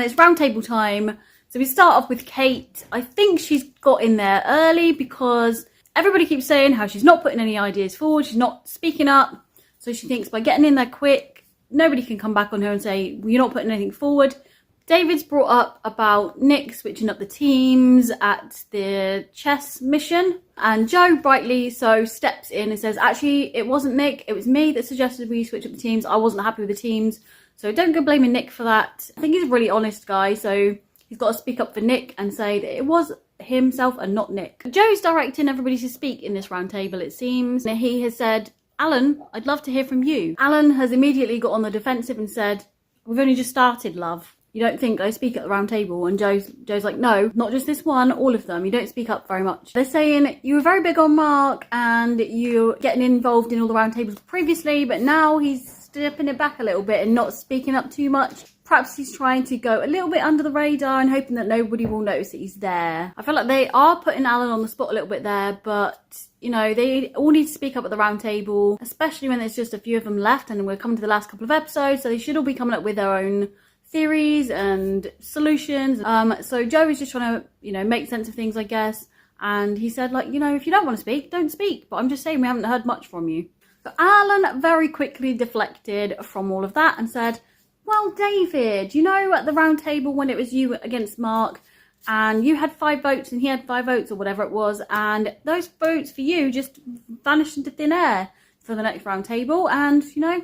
and it's round table time. So we start off with Kate. I think she's got in there early because everybody keeps saying how she's not putting any ideas forward, she's not speaking up. So she thinks by getting in there quick, nobody can come back on her and say, well, you're not putting anything forward. David's brought up about Nick switching up the teams at the chess mission. And Joe, rightly so, steps in and says, actually, it wasn't Nick, it was me that suggested we switch up the teams. I wasn't happy with the teams. So don't go blaming Nick for that. I think he's a really honest guy, so he's got to speak up for Nick and say that it was himself and not Nick. Joe's directing everybody to speak in this round table, it seems. He has said, Alan, I'd love to hear from you. Alan has immediately got on the defensive and said, we've only just started, love. You don't think I speak at the round table? And Joe's like, no, not just this one, all of them. You don't speak up very much. They're saying you were very big on Mark and you're getting involved in all the round tables previously, but now he's stepping it back a little bit and not speaking up too much. Perhaps he's trying to go a little bit under the radar and hoping that nobody will notice that he's there. I feel like they are putting Alan on the spot a little bit there, but you know, they all need to speak up at the round table, especially when there's just a few of them left and we're coming to the last couple of episodes, so they should all be coming up with their own theories and solutions. So Joe is just trying to, you know, make sense of things, I guess. And he said, like, you know, if you don't want to speak, don't speak. But I'm just saying we haven't heard much from you. So Alan very quickly deflected from all of that and said, well, David, you know, at the round table when it was you against Mark and you had 5 votes and he had 5 votes or whatever it was, and those votes for you just vanished into thin air for the next round table and, you know,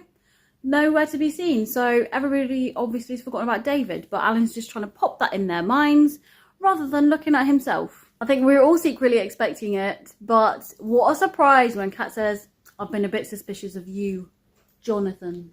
nowhere to be seen. So everybody obviously has forgotten about David, but Alan's just trying to pop that in their minds rather than looking at himself. I think we were all secretly expecting it, but what a surprise when Kat says, I've been a bit suspicious of you, Jonathan.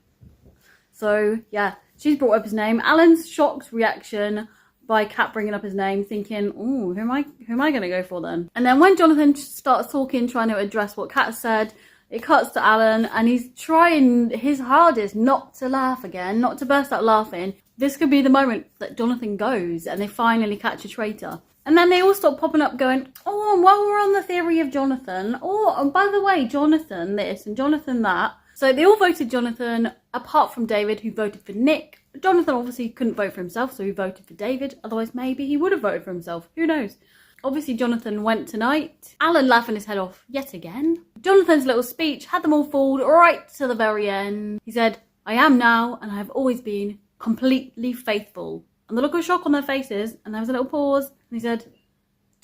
So yeah, she's brought up his name. Alan's shocked reaction by Kat bringing up his name, thinking, oh, who am I going to go for then? And then when Jonathan starts talking, trying to address what Kat said, it cuts to Alan and he's trying his hardest not to laugh again, not to burst out laughing. This could be the moment that Jonathan goes and they finally catch a traitor. And then they all stop popping up going, oh, and while we're on the theory of Jonathan, oh, and by the way, Jonathan this and Jonathan that. So they all voted Jonathan, apart from David, who voted for Nick. Jonathan obviously couldn't vote for himself, so he voted for David. Otherwise, maybe he would have voted for himself. Who knows? Obviously, Jonathan went tonight. Alan laughing his head off yet again. Jonathan's little speech had them all fooled right to the very end. He said, I am now, and I have always been, completely faithful. And the look of shock on their faces, and there was a little pause, and he said,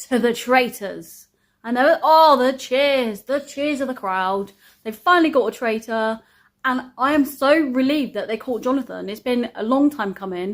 to the traitors. And there was, oh, the cheers of the crowd. They've finally got a traitor. And I am so relieved that they caught Jonathan. It's been a long time coming.